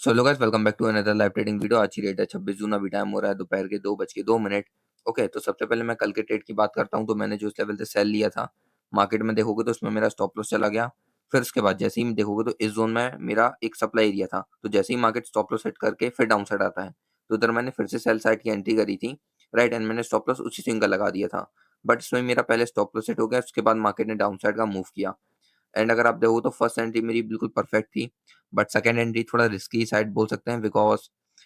So hello guys, welcome back to another live trading video. आज की date है 26 जून। अभी टाइम हो रहा है दोपहर के 2:02। ओके, तो सबसे पहले मैं कल के ट्रेड की बात करता हूँ। तो मैंने जो इस लेवल से सेल लिया था, मार्केट में देखोगे तो उसमें मेरा स्टॉप लॉस चला गया। फिर उसके बाद जैसे ही देखोगे तो इस जोन में मेरा एक सप्लाई एरिया था। तो जैसे ही मार्केट स्टॉप लॉस सेट करके फिर डाउन साइड आता है, तो उधर मैंने फिर से सेल साइड की एंट्री करी थी, राइट। एंड मैंने स्टॉप लॉस उसी स्विंग का लगा दिया था। बट इसमें मेरा पहले स्टॉप लॉस सेट हो गया, उसके बाद मार्केट ने डाउन साइड का मूव किया। एंड अगर आप देखो तो फर्स्ट एंट्री मेरी बिल्कुल परफेक्ट थी, बट सेकंड एंट्री थोड़ा रिस्की साइड बोल सकते हैं, बिकॉज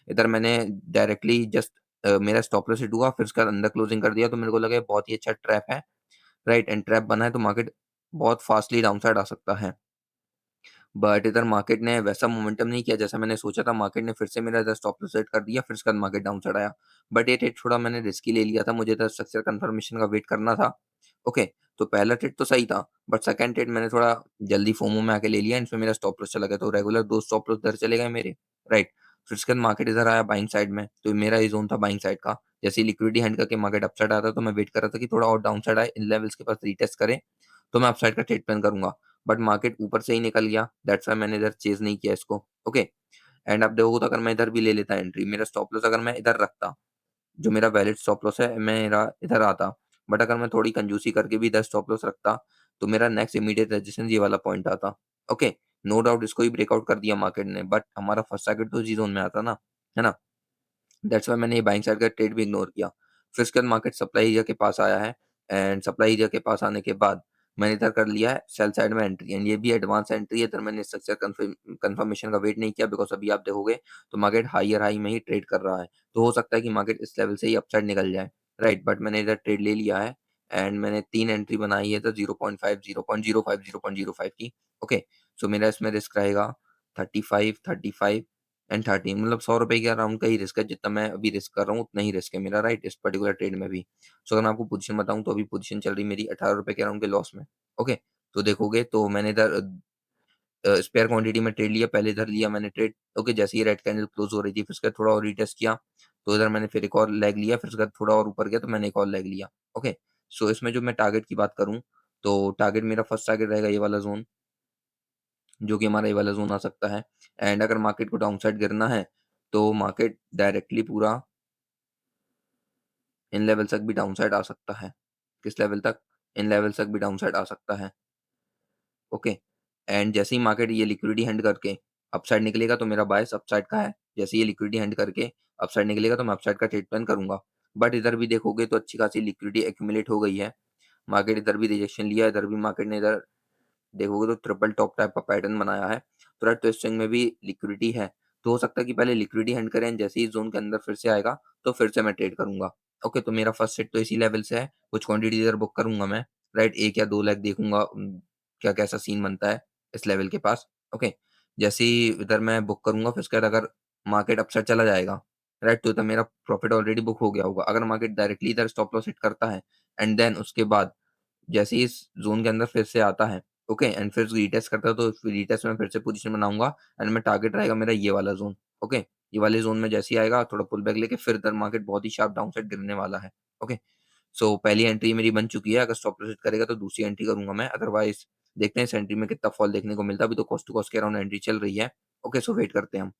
इधर मैंने डायरेक्टली जस्ट मेरा स्टॉप लॉस हिट हुआ, फिर उसका अंदर क्लोजिंग कर दिया। तो मेरे को लगा ये बहुत ही अच्छा ट्रैप है, राइट। एंड ट्रैप बना है तो मार्केट बहुत फास्टली डाउन साइड आ सकता है। बट इधर मार्केट ने वैसा मोमेंटम नहीं किया जैसा मैंने सोचा था। मार्केट ने फिर से मेरा इधर स्टॉप लॉस सेट कर दिया, फिर उसके बाद मार्केट डाउन साइड आया। बट ये ट्रेड थोड़ा मैंने रिस्की ले लिया था, मुझे इधर स्ट्रक्चर कंफर्मेशन का वेट करना था। ओके, तो पहला ट्रेड तो सही था, बट सेकंड ट्रेड मैंने थोड़ा जल्दी फोमो में आके ले लिया, इसमें मेरा स्टॉप लॉस चला गया। तो रेगुलर 2 स्टॉप लॉस इधर चले गए मेरे, राइट। फिर उसके बाद मार्केट इधर आया बाइंग साइड में, तो मेरा ये जोन था बाइंग साइड का। जैसे ही लिक्विडिटी हैंड करके मार्केट अपसाइड आता, तो मैं वेट कर रहा था कि थोड़ा और डाउन साइड आए, इन लेवल्स के पास रीटेस्ट करे, तो मैं अपसाइड का ट्रेड प्लान करूंगा। बट मार्केट ऊपर से ही निकल गया, दैट्स व्हाई मैंने इधर चेज़ नहीं किया इसको। ओके, एंड आप देखोगे तो अगर मैं इधर भी ले लेता एंट्री, मेरा स्टॉप लॉस अगर मैं इधर रखता, जो मेरा वैलिड स्टॉप लॉस है, मेरा इधर आता। बट अगर मैं थोड़ी कंजूसी करके भी इधर स्टॉप लॉस रखता, तो मेरा नेक्स्ट इमीडिएट रेजिस्टेंस ये वाला पॉइंट आता। ओके, नो डाउट इसको ही ब्रेकआउट कर दिया मार्केट ने, बट हमारा फर्स्ट टारगेट तो इसी जोन में आता ना, है ना? दैट्स व्हाई मैंने ये बाइंग साइड का ट्रेड भी इग्नोर किया। फिर उसके बाद मार्केट सप्लाई एरिया के पास आया है, एंड सप्लाई एरिया के पास आने के बाद मैंने इधर कर लिया है सेल साइड में एंट्री, एंड ये भी एडवांस एंट्री है। इधर मैंने स्ट्रक्चर कंफर्मेशन का वेट नहीं किया, बिकॉज अभी आप देखोगे तो मार्केट हायर हाई में ही ट्रेड कर रहा है। तो हो सकता है कि मार्केट इस लेवल से ही अपसाइड निकल जाए, राइट। बट मैंने इधर ट्रेड ले लिया है, एंड मैंने 3 एंट्री बनाई है, तो 0.5, 0.05, 0.05 की। ओके, सो मेरा इसमें रिस्क रहेगा 35, 35 एंड 30, मतलब ₹100 के अराउंड का ही रिस्क है। जितना मैं अभी रिस्क कर रहा हूँ उतना ही रिस्क है मेरा, राइट, इस पर्टिकुलर ट्रेड में भी। सो अगर मैं आपको पोजीशन बताऊँ, तो अभी पोजीशन चल रही मेरी ₹18 के अराउंड के लॉस में। ओके, तो देखोगे तो मैंने इधर स्पेयर क्वांटिटी में ट्रेड लिया, पहले इधर लिया मैंने ट्रेड। ओके, जैसे ही रेड कैंडल क्लोज हो रही थी, फिर उसके बाद थोड़ा और रीटेस्ट किया, तो इधर मैंने फिर एक और लेग लिया, फिर उसके बाद थोड़ा और ऊपर गया तो मैंने एक और लेग लिया। ओके, सो इसमें जो मैं टारगेट की बात करूँ, तो टारगेट मेरा फर्स्ट टारगेट रहेगा ये वाला ज़ोन, जो कि हमारा ये वाला ज़ोन आ सकता है। एंड अगर मार्केट को डाउन साइड गिरना है, तो मार्केट डायरेक्टली पूरा इन लेवल तक भी डाउन साइड आ सकता है। किस लेवल तक? इन लेवल तक भी डाउन साइड आ सकता है। ओके, एंड जैसे ही मार्केट ये लिक्विडिटी हैंड करके अपसाइड निकलेगा, तो मेरा बायस अपसाइड का है। जैसे ये लिक्विडिटी हैंड करके अपसाइड निकलेगा, तो मैं अपसाइड का ट्रेड प्लान करूँगा। बट इधर भी देखोगे तो अच्छी खासी लिक्विडिटी एक्यूमुलेट हो गई है। मार्केट इधर भी रिजेक्शन लिया है, इधर भी मार्केट ने इधर देखोगे तो ट्रिपल टॉप टाइप का पैटर्न बनाया है। तो राइट, तो स्विंग में भी लिक्विडिटी है। तो हो सकता है कि पहले लिक्विडिटी हैंड करें, जैसे ही जोन के अंदर फिर से आएगा, तो फिर से मैं ट्रेड करूंगा। ओके, तो मेरा फर्स्ट सेट तो इसी लेवल से है। कुछ क्वांटिटी इधर बुक करूंगा मैं, राइट। 1 या 2 लेग देखूंगा क्या कैसा सीन बनता है इस लेवल के पास। ओके, जैसे ही इधर मैं बुक करूंगा, फिर उसके बाद अगर मार्केट अपसाइड चला जाएगा, राइट, तो इधर मेरा प्रॉफिट ऑलरेडी बुक हो गया होगा। अगर मार्केट डायरेक्टली इधर स्टॉप लॉस हिट करता है, एंड देन उसके बाद जैसे ही इस ज़ोन के अंदर फिर से आता है, ओके, एंड फिर रीटेस्ट करता है, तो रीटेस्ट में फिर से पोजीशन बनाऊँगा, एंड मैं टारगेट रहेगा मेरा ये वाला ज़ोन। ओके, ये वाले ज़ोन में जैसे ही आएगा, थोड़ा पुल बैक लेके फिर इधर मार्केट बहुत ही शार्प डाउन साइड गिरने वाला है। ओके, सो पहली एंट्री मेरी बन चुकी है। अगर स्टॉप लॉस हिट करेगा तो दूसरी एंट्री करूँगा मैं, अदरवाइज़ देखते हैं इस एंट्री में कितना फॉल देखने को मिलता है। अभी तो कॉस्ट टू कॉस्ट के अराउंड एंट्री चल रही है। ओके, सो वेट करते हैं हम।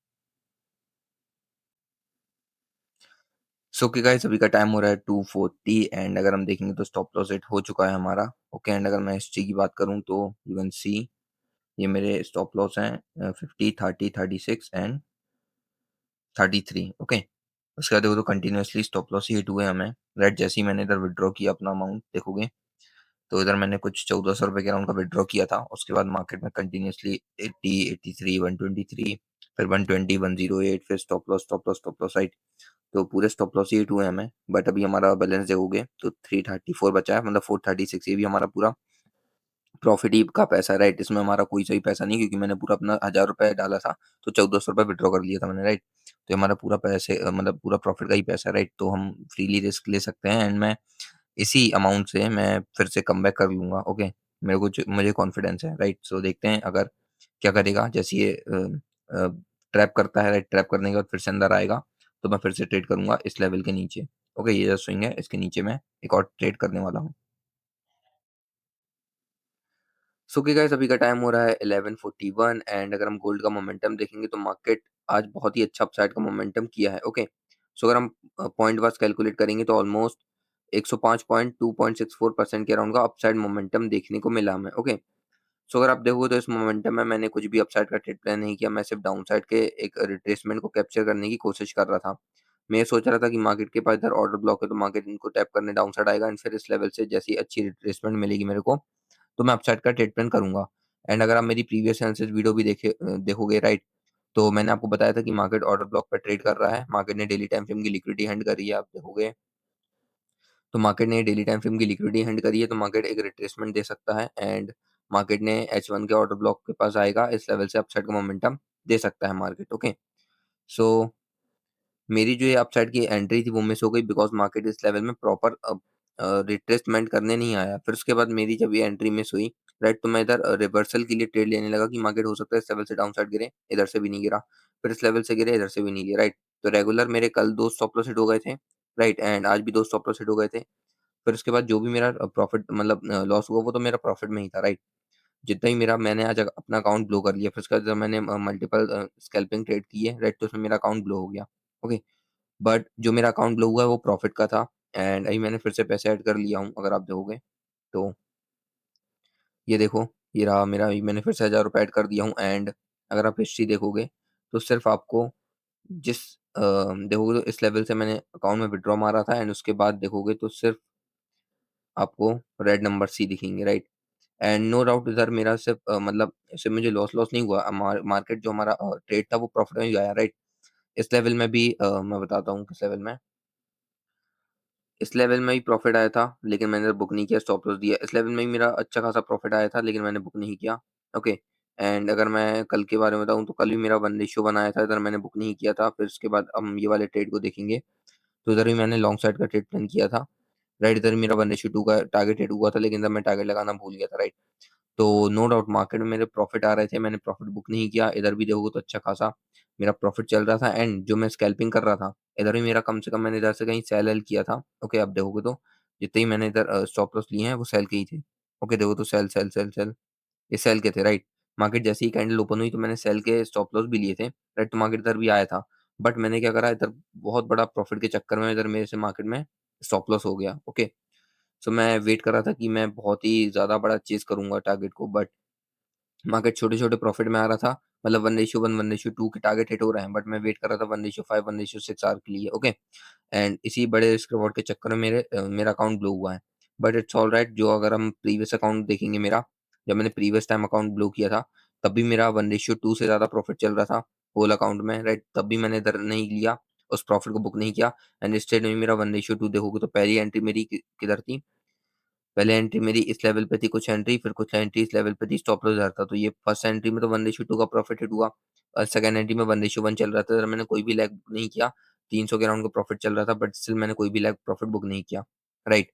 सो ओके गाइस, अभी का टाइम हो रहा है 2:40, एंड अगर हम देखेंगे तो स्टॉप लॉस हिट हो चुका है हमारा। ओके, एंड अगर मैं हिस्ट्री की बात करूँ, तो यू कैन सी ये मेरे स्टॉप लॉस हैं 50, 30, 36 एंड 33। ओके, उसके बाद देखो तो कंटिन्यूअसली स्टॉप लॉस ही हिट हुए हमें, राइट। जैसे ही मैंने इधर विड्रॉ किया अपना अमाउंट देखोगे, तो इधर मैंने कुछ ₹1400 के अराउंड का विड्रॉ किया था। उसके बाद मार्केट में कंटिन्यूअसली 80, 83, 123, फिर 120, 108, फिर stop loss, stop loss, stop loss, right. तो पूरे स्टॉप लॉस ही हिट हुए हमें। बट अभी हमारा बैलेंस देखोगे तो 334 बचा है, मतलब 436। ये भी हमारा पूरा प्रॉफिट ही का पैसा है, राइट। इसमें हमारा कोई सही पैसा नहीं, क्योंकि मैंने पूरा अपना ₹1000 डाला था, तो ₹1400 विथड्रॉ कर लिया था मैंने, राइट। तो ये हमारा पूरा पैसे मतलब पूरा प्रॉफिट का ही पैसा है, राइट। तो हम फ्रीली रिस्क ले सकते हैं, एंड मैं इसी अमाउंट से मैं फिर से कमबैक कर लूँगा। ओके, मुझे कॉन्फिडेंस है, राइट। सो देखते हैं अगर क्या करेगा। जैसे ये ट्रैप करता है, राइट, ट्रैप करने के बाद फिर से अंदर आएगा, तो मैं फिर से ट्रेड करूँगा इस लेवल के नीचे। ओके, ये जो स्विंग है इसके नीचे मैं एक और ट्रेड करने वाला हूँ। सो ओके गाइस, अभी का टाइम हो रहा है 11:41 एंड अगर हम गोल्ड का मोमेंटम देखेंगे तो मार्केट आज बहुत ही अच्छा अपसाइड का मोमेंटम किया है। ओके, सो अगर हम पॉइंट वाइज कैलकुलेट करेंगे तो ऑलमोस्ट 105.264% के अराउंड का अपसाइड मोमेंटम देखने को मिला हमें। ओके, सो अगर आप देखोगे तो इस मोमेंटम में मैंने कुछ भी अपसाइड का ट्रेड प्लान नहीं किया, मैं सिर्फ डाउन साइड के एक रिट्रेसमेंट को कैप्चर करने की कोशिश कर रहा था। मैं ये सोच रहा था कि मार्केट के पास इधर ऑर्डर ब्लॉक है तो मार्केट इनको टैप करने डाउन साइड आएगा एंड फिर इस लेवल से जैसी अच्छी रिट्रेसमेंट मिलेगी मेरे को, तो मैं अपसाइड का ट्रेड प्लान करूंगा। एंड अगर आप मेरी प्रीवियस एनालिसिस वीडियो भी देखोगे राइट, तो मैंने आपको बताया था कि मार्केट ऑर्डर ब्लॉक पर ट्रेड कर रहा है, मार्केट ने डेली टाइम फ्रेम की लिक्विडिटी हैंड करी है, आप देखोगे तो मार्केट ने डेली टाइम फ्रेम की लिक्विडिटी हैंड करी है, तो मार्केट एक रिट्रेसमेंट दे सकता है एंड मार्केट ने H1 के ऑर्डर ब्लॉक के पास आएगा, इस लेवल से अपसाइड का मोमेंटम दे सकता है मार्केट। ओके, सो मेरी जो ये अपसाइड की एंट्री थी वो मिस हो गई बिकॉज़ मार्केट इस लेवल में प्रॉपर रिट्रेसमेंट करने नहीं आया। फिर उसके बाद मेरी जब ये एंट्री मिस हुई राइट, तो मैं इधर रिवर्सल के लिए ट्रेड लेने लगा कि मार्केट हो सकता है इस लेवल से डाउन साइड गिरे, इधर से भी नहीं गिरा। फिर इस लेवल से गिरे, इधर से भी नहीं गिरा राइट। तो रेगुलर मेरे कल 2 स्टॉप लॉस हिट हो गए थे राइट, एंड आज भी 2 स्टॉप लॉस हिट हो गए थे। फिर उसके बाद जो भी मेरा प्रॉफिट मतलब लॉस हुआ वो तो मेरा प्रॉफिट में ही था राइट। जितना ही मेरा मैंने आज अपना अकाउंट ब्लो कर लिया, फिर उसके बाद जब मैंने मल्टीपल स्कैल्पिंग ट्रेड किए राइट, तो उसमें मेरा अकाउंट ब्लो हो गया। ओके, बट जो मेरा अकाउंट ब्लो हुआ है वो प्रॉफिट का था एंड अभी मैंने फिर से पैसे ऐड कर लिया हूँ, अगर आप देखोगे तो ये देखो, ये रहा मेरा, अभी मैंने फिर से 1000 रुपये ऐड कर दिया हूँ एंड अगर आप हिस्ट्री देखोगे तो सिर्फ आपको जिस देखोगे तो इस लेवल से मैंने अकाउंट में विड्रॉ मारा था एंड उसके बाद देखोगे तो सिर्फ आपको रेड नंबर सी दिखेंगे राइट। एंड नो डाउट इधर मेरा सिर्फ मतलब सिर्फ मुझे लॉस नहीं हुआ, मार्केट जो हमारा ट्रेड था वो प्रॉफिट में ही गया राइट। इस लेवल में भी मैं बताता हूँ किस लेवल में, इस लेवल में ही प्रॉफिट आया था लेकिन मैंने बुक नहीं किया, स्टॉप लॉस दिया। इस लेवल में ही मेरा अच्छा खासा प्रॉफिट आया था लेकिन मैंने बुक नहीं किया। ओके, एंड अगर मैं कल के बारे में बताऊँ तो कल भी मेरा वन रेशियो बनाया था, इधर मैंने बुक नहीं किया था। फिर उसके बाद हम ये वाले ट्रेड को देखेंगे तो इधर भी मैंने लॉन्ग साइड का ट्रेड प्लान किया था राइट। इधर मेरा वन रेशियो टू का टारगेट हिट हुआ था लेकिन इधर मैं टारगेट लगाना भूल गया था राइट। तो नो डाउट मार्केट में मेरे प्रॉफिट आ रहे थे, मैंने प्रॉफिट बुक नहीं किया। इधर भी देखोगे तो अच्छा खासा मेरा प्रॉफिट चल रहा था एंड जो मैं स्कैल्पिंग कर रहा था इधर भी मेरा कम से कम मैंने इधर से कहीं सेल एल किया था। ओके, आप देखोगे तो जितने ही मैंने इधर स्टॉप लॉस लिए हैं वो सेल के ही थे। ओके, देखो तो सेल सेल सेल सेल, ये सेल के थे राइट। मार्केट जैसे ही कैंडल ओपन हुई तो मैंने सेल के स्टॉप लॉस भी लिए थे राइट, तो मार्केट इधर भी आया था। बट मैंने क्या करा, इधर बहुत बड़ा प्रॉफिट के चक्कर में इधर मेरे से मार्केट में स्टॉप लॉस हो गया। ओके, सो मैं वेट कर रहा था कि मैं बहुत ही ज्यादा बड़ा चेज करूंगा टारगेट को, बट मार्केट छोटे-छोटे प्रॉफिट में आ रहा था। मतलब 1:1, 1:2 के टारगेट हिट हो रहे हैं, बट मैं वेट कर रहा था 1:5, 1:6 आर के लिए। ओके, एंड इसी बड़े रिस्क रिवॉर्ड के चक्कर में मेरा अकाउंट ब्लो हुआ है। बट इट्स ऑलराइट, जो अगर हम प्रीवियस अकाउंट देखेंगे मेरा, जब मैंने प्रीवियस टाइम अकाउंट ब्लो किया था, तब भी मेरा 1:2 से ज़्यादा प्रॉफिट चल रहा था होल अकाउंट में, राइट? तब भी मैंने इधर नहीं लिया, उस प्रॉफिट को बुक नहीं किया एंड इंस्टेड में मेरा 1:2 देखोगे तो पहली एंट्री मेरी किधर थी? पहले एंट्री मेरी इस लेवल पे थी, कुछ एंट्री, फिर कुछ एंट्री इस लेवल पे थी, स्टॉप लॉस इधर था। तो ये फर्स्ट एंट्री में तो 1:2 का प्रॉफिट हिट हुआ और सेकंड एंट्री में 1:1 चल रहा था। इधर मैंने कोई भी लेग बुक नहीं किया। 300 के अराउंड का प्रॉफिट चल रहा था, बट स्टिल मैंने कोई भी लेग प्रॉफिट बुक नहीं किया, राइट?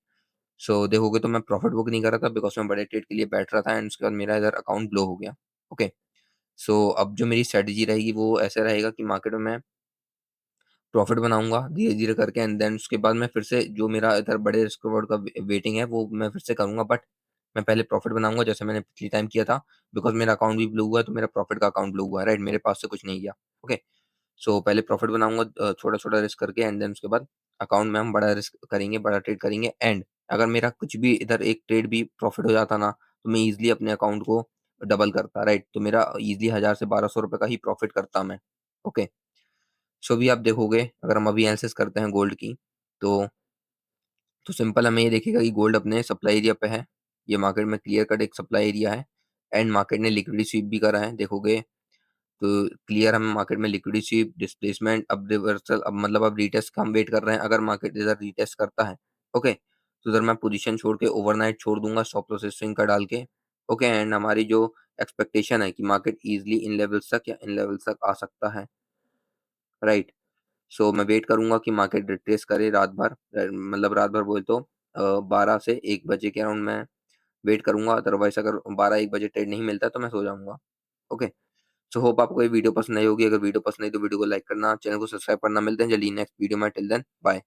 सो देखोगे तो मैं प्रॉफिट बुक नहीं कर रहा था बिकॉज़ मैं बड़े ट्रेड के लिए बैठ रहा था एंड उसके बाद मेरा इधर अकाउंट ब्लो हो गया। ओके, सो अब जो मेरी स्ट्रैटेजी रहेगी वो ऐसा रहेगा कि मार्केट में मैं प्रॉफिट बनाऊँगा धीरे-धीरे करके एंड देन उसके बाद मैं फिर से जो मेरा इधर बड़े रिस्क रिवॉर्ड का वेटिंग है वो मैं फिर से करूँगा, बट मैं पहले प्रॉफिट बनाऊँगा जैसे मैंने पिछली टाइम किया था। बिकॉज़ मेरा अकाउंट भी ब्लू हुआ है तो मेरा प्रॉफिट का अकाउंट ब्लू हुआ है, राइट? मेरे पास से कुछ नहीं गया। ओके, सो पहले प्रॉफिट बनाऊँगा छोटा-छोटा रिस्क करके एंड देन उसके बाद अकाउंट में हम बड़ा रिस्क करेंगे, बड़ा ट्रेड करेंगे एंड अगर मेरा कुछ भी इधर एक ट्रेड भी प्रॉफिट हो जाता ना, तो मैं ईज़िली अपने अकाउंट को डबल करता, राइट? तो मेरा ईज़िली 1000 से 1200 रुपए का ही प्रॉफिट करता मैं। ओके, सो अभी आप देखोगे अगर हम अभी एनालिसिस करते हैं गोल्ड की, तो सिंपल हमें ये देखिएगा कि गोल्ड अपने सप्लाई एरिया पे है। ये मार्केट में क्लियर कट एक सप्लाई एरिया है एंड मार्केट ने लिक्विडिटी स्वीप भी करा है। देखोगे तो क्लियर हमें मार्केट में लिक्विडिटी स्वीप, डिस्प्लेसमेंट, अब रिवर्सल, अब मतलब अब रीटेस्ट का हम वेट कर रहे हैं। अगर मार्केट इधर रीटेस्ट करता है, ओके, तो इधर मैं पोजीशन छोड़ के ओवरनाइट छोड़ दूँगा स्टॉप लॉस स्विंग का डाल के। ओके, एंड हमारी जो एक्सपेक्टेशन है कि मार्केट ईज़िली इन लेवल्स तक या इन लेवल्स तक आ सकता है, राइट? सो मैं वेट करूँगा कि मार्केट रिट्रेस करे रात भर, मतलब रात भर बोले तो 12 से 1 बजे के अराउंड मैं वेट करूँगा। अदरवाइज़ अगर 12-1 बजे ट्रेड नहीं मिलता तो मैं सो जाऊँगा। ओके, सो होप आपको ये वीडियो पसंद आई होगी। अगर वीडियो पसंद आई तो वीडियो को लाइक करना, चैनल को सब्सक्राइब करना। मिलते हैं जल्दी नेक्स्ट वीडियो में, टिल देन बाय।